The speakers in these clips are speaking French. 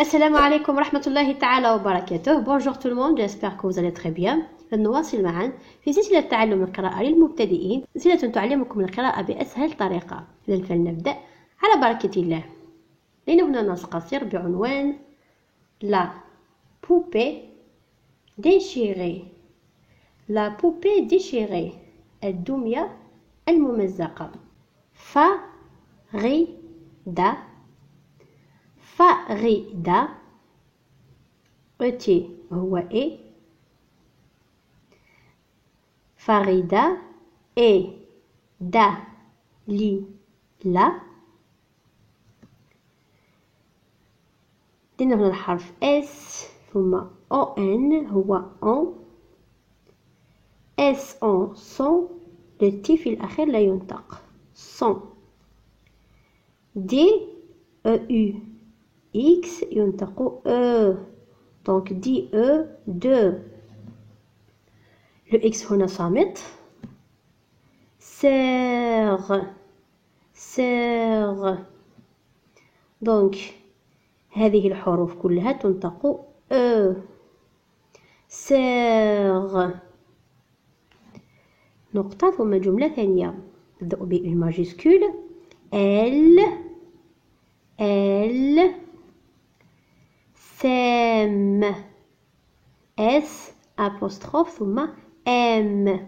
السلام عليكم ورحمة الله تعالى وبركاته. Bonjour tout le monde, j'espère que vous allez très bien. نواصل معا في سلسلة تعلم القراءة للمبتدئين، سلسلة تعلمكم القراءة بأسهل طريقة. إذا فلنبدأ على بركة الله. لدينا هنا نص قصير بعنوان La poupée déchirée. La poupée déchirée. الدمية الممزقة. Farida. Farida. أتي هو إيه. Farida et Dalila. عندنا هنا الحرف S ثم ON هو on. S on son. التي في الأخير لا ينطق. son. D E U X ينطق E. donc D E 2. le X هنا صامت. sœur sœur. donc هذه الحروف كلها تنطق E. sœur. نقطة ثم جملة ثانية نبدأ بالماجيسكول. elle sème. S apostrophe ثم M.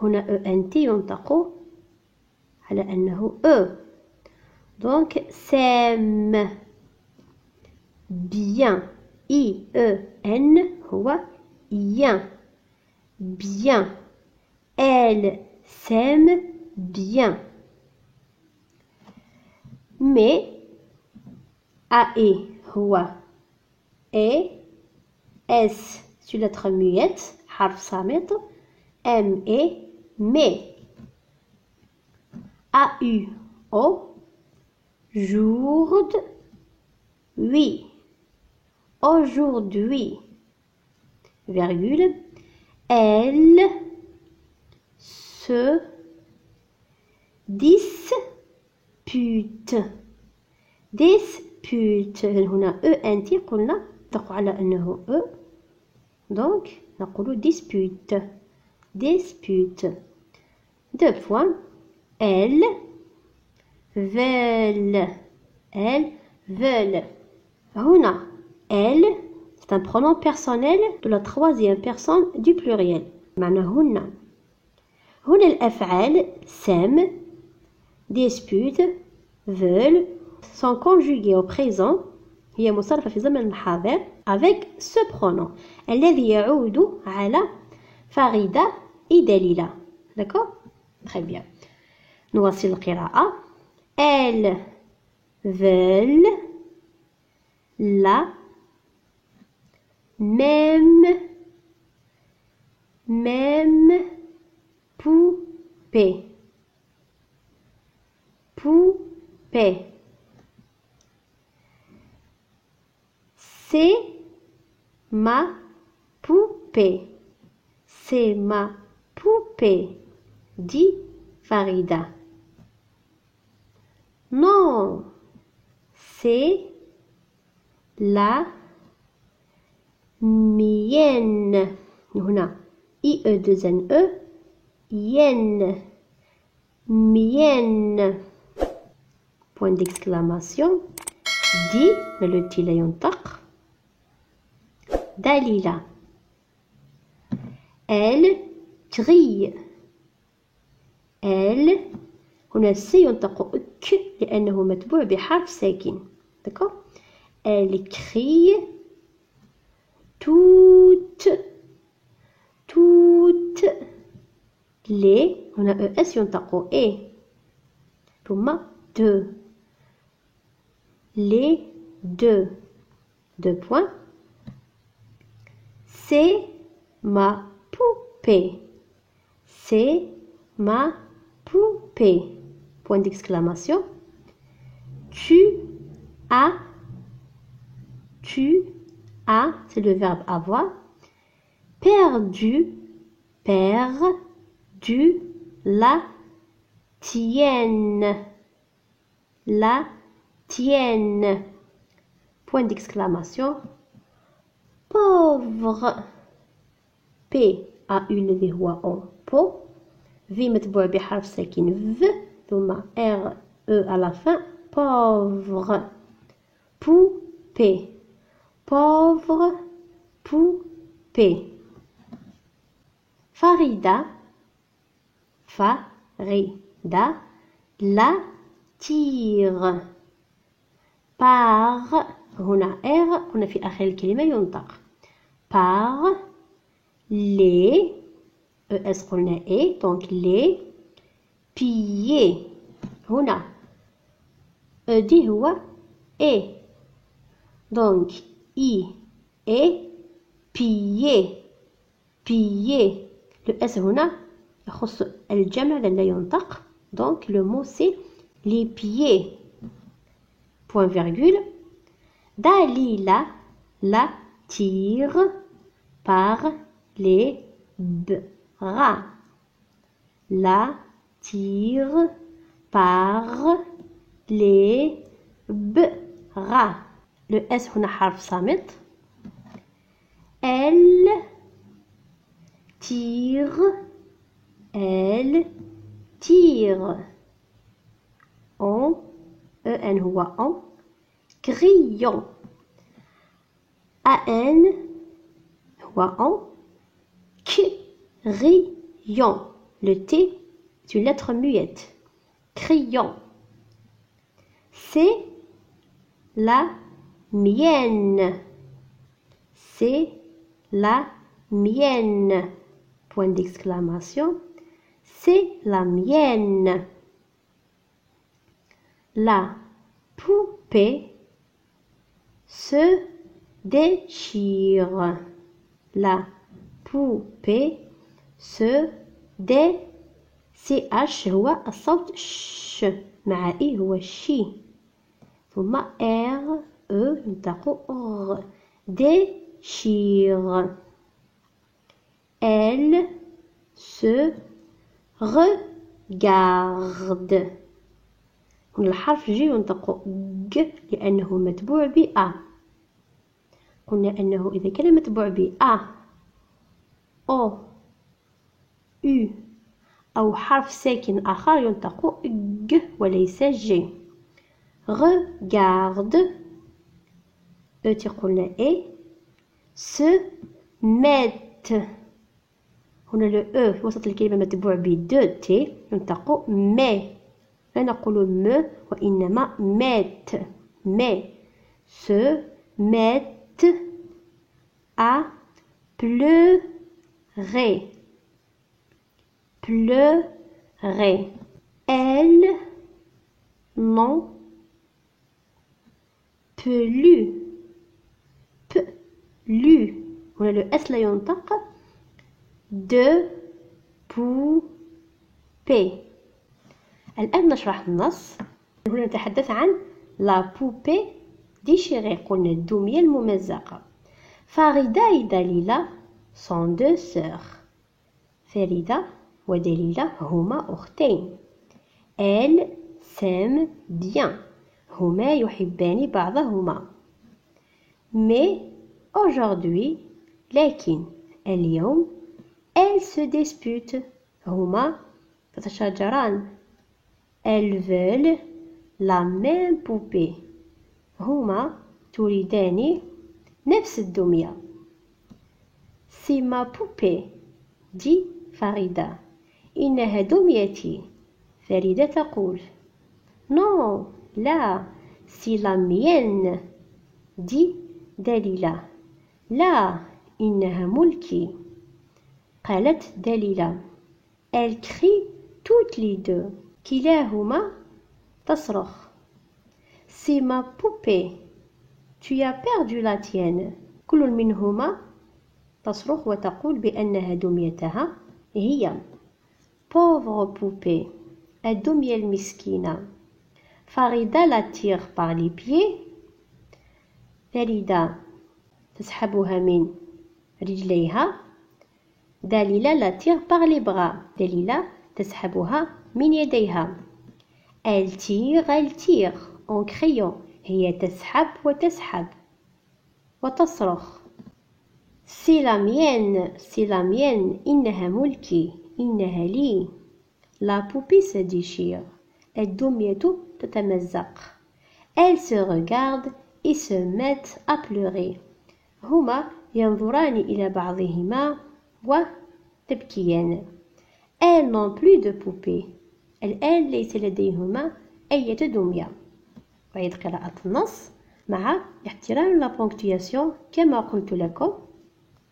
هنا ENT ينطق على أنه E. donc sème. bien. I-E-N هو yen. bien. elle sème bien. mais AE هو E. S sur lettre muette حرف صامت. M E mais. AU O jour oui. aujourd'hui virgule. elle se dispute. dispute هنا ENT قلنا نطلق على أنه E. donc نقول dispute. dispute. deux points. elles veulent. elles veulent. هنا elle c'est un pronom personnel de la troisième personne du pluriel. معنى هنا الأفعال sème dispute veulent sont conjuguées au présent. هي مصرفة في زمن الحاضر avec ce pronom الذي يعود على فريدة et دليلة. d'accord très bien. نواصل القراءة. elles veulent la même poupée. poupée. c'est ma poupée. c'est ma poupée, dit Farida. non, c'est la mienne. هنا IE2NE yen. mienne. point d'exclamation. dit mais le T لا ينطق. Dalila. elle crie. elle هنا السي ينطق ك لأنه متبوع بحرف ساكن. d'accord. elle crie. toutes les هنا ES ينطق E ثم deux. les deux. deux points. c'est ma poupée. c'est ma poupée. point d'exclamation. tu as c'est le verbe avoir. perdu la tienne. point d'exclamation. pauvre. P A U الذي هو أو بو. V متبوع بحرف ساكن V ثم R E à la fin. pauvre. poupée. pauvre poupée. Farida. Farida. La tire. par هنا R هنا في آخر الكلمة ينطق. par les ES قلنا E donc les piller. هنا دي هو E donc I E piller. piller le S هنا يخص الجمع لا ينطق donc le mot c'est les pieds. point virgule. Dalila la tire par les bras. La tire par les bras. Le S هنا حرف صامت. Elle tire. Elle tire. On EN هو on. crayon. AN هو on. crayon. Le T est une lettre muette. crayon. C'est la mienne. C'est la mienne. Point d'exclamation. C'est la mienne. La poupée se déchire. La poupée se CH هو الصوت ش مع إي هو شي ثم R E ينطق غ. déchire. Elle se regarde. هنا الحرف جي ينطق ج لأنه متبوع ب A. قلنا أنه إذا كان متبوع ب A O U أو حرف ساكن آخر ينطق ج وليس ج. regarde E قلنا E. se mettre هنا le E في وسط الكلمة متبوع ب 2 T ينطق mais. لا نقول me وإنما met. mais se mettre à pleurer. pleurer. Elle n'en plus. plus هنا le S لا ينطق. de poupée. الآن نشرح النص. هنا نتحدث عن la poupée déchirée. قلنا الدمية الممزقة. فريدة et دليلة sont deux sœurs. فريدة ودليلة هما أختين. elles s'aiment bien. هما يحبان بعضهما. mais aujourd'hui لكن اليوم elles se disputent. هما تتشاجران. elles veulent la même poupée. هما تريدان نفس الدمية. c'est ma poupée dit فريدة. إنها دميتي. فريدة تقول non لا c'est la mienne dit دليلة. لا إنها ملكي. قالت دليلة. elles crient toutes les deux. كلاهما تصرخ. c'est ma poupée. tu as perdu la tienne. كل منهما تصرخ وتقول بأنها دميتها هي. pauvre poupée. الدمية المسكينة. فريدة la tire par les pieds. فريدة تسحبها من رجليها. دليلة la tire par les bras. دليلة تسحبها من يديها. elle tire en criant. هي تسحب وتسحب وتصرخ. سي لا ميان سي لا ميان، إنها ملكي، إنها لي. لا بوبي se déchire، الدمية تتمزق. elles se regardent et se mettent à pleurer. هما ينظران إلى بعضهما وتبكيان. elles n'ont plus de poupée، الآن ليس لديهما أي دمية. أعيد قراءة النص مع احترام لا بونكتواسيون كما قلت لكم.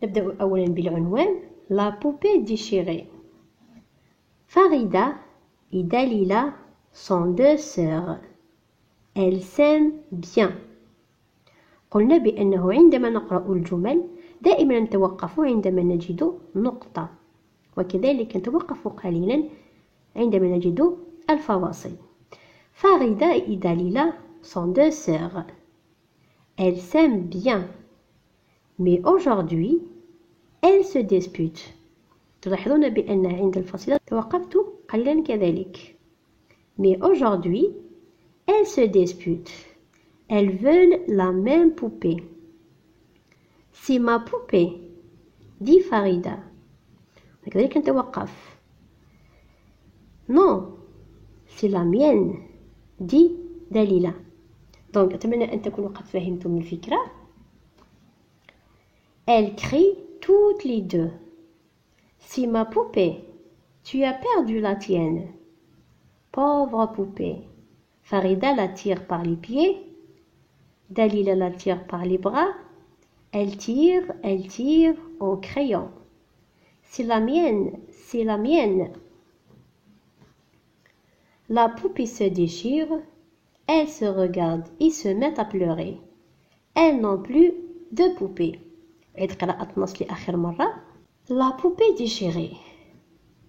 نبدأ أولا بالعنوان La poupée déchirée. Farida et Dalila sont deux sœurs. Elles s'aiment bien. قلنا بأنه عندما نقرأ الجمل دائما نتوقف عندما نجد نقطة، وكذلك نتوقف قليلا عندما نجد الفواصل. Farida et Dalila sont deux sœurs. Elles s'aiment bien. Mais aujourd'hui, elles se disputent. تلاحظون بأن عند الفصيلة توقفت قليلا كذلك. Mais aujourd'hui, elles se disputent. Elles veulent la même poupée. C'est ma poupée, dit Farida. وكذلك نتوقف. Non, c'est la mienne, dit Dalila. Donc أتمنى أن تكونوا قد فهمتم الفكرة. Elles crient toutes les deux. C'est ma poupée, tu as perdu la tienne. Pauvre poupée. Farida la tire par les pieds. Dalila la tire par les bras. Elle tire au crayon. C'est la mienne, c'est la mienne. La poupée se déchire. Elles se regardent et se mettent à pleurer. Elles n'ont plus de poupée. عيد قراءة النص لآخر مرة. La poupée déchirée.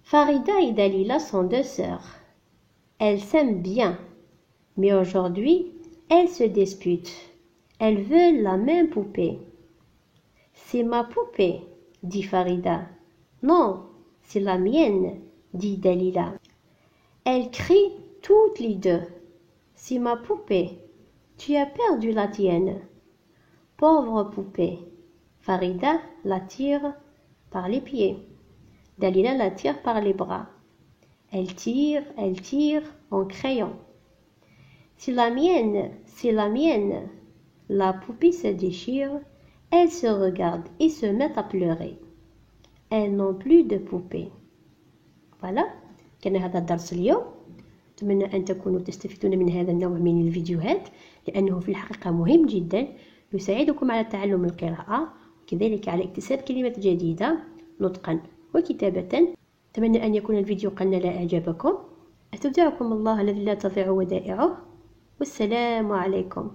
Farida et Dalila sont deux sœurs. Elles s'aiment bien. Mais aujourd'hui, elles se disputent. Elles veulent la même poupée. C'est ma poupée, dit Farida. Non, c'est la mienne, dit Dalila. Elles crient toutes les deux. C'est ma poupée, tu as perdu la tienne. Pauvre poupée. Farida la tire par les pieds. Dalila la tire par les bras. Elle tire en crayon. C'est la mienne, c'est la mienne. La poupée se déchire. Elles se regardent et se mettent à pleurer. Elles n'ont plus de poupée. Voilà كان هذا الدرس اليوم. أتمنى أن تكونوا تستفيدون من هذا النوع من الفيديوهات، لأنه في الحقيقة مهم جدا، يساعدكم على تعلم القراءة وكذلك على اكتساب كلمات جديدة نطقا وكتابة. أتمنى أن يكون الفيديو قد نال إعجابكم. أستودعكم الله الذي لا تضيع ودائعه، والسلام عليكم.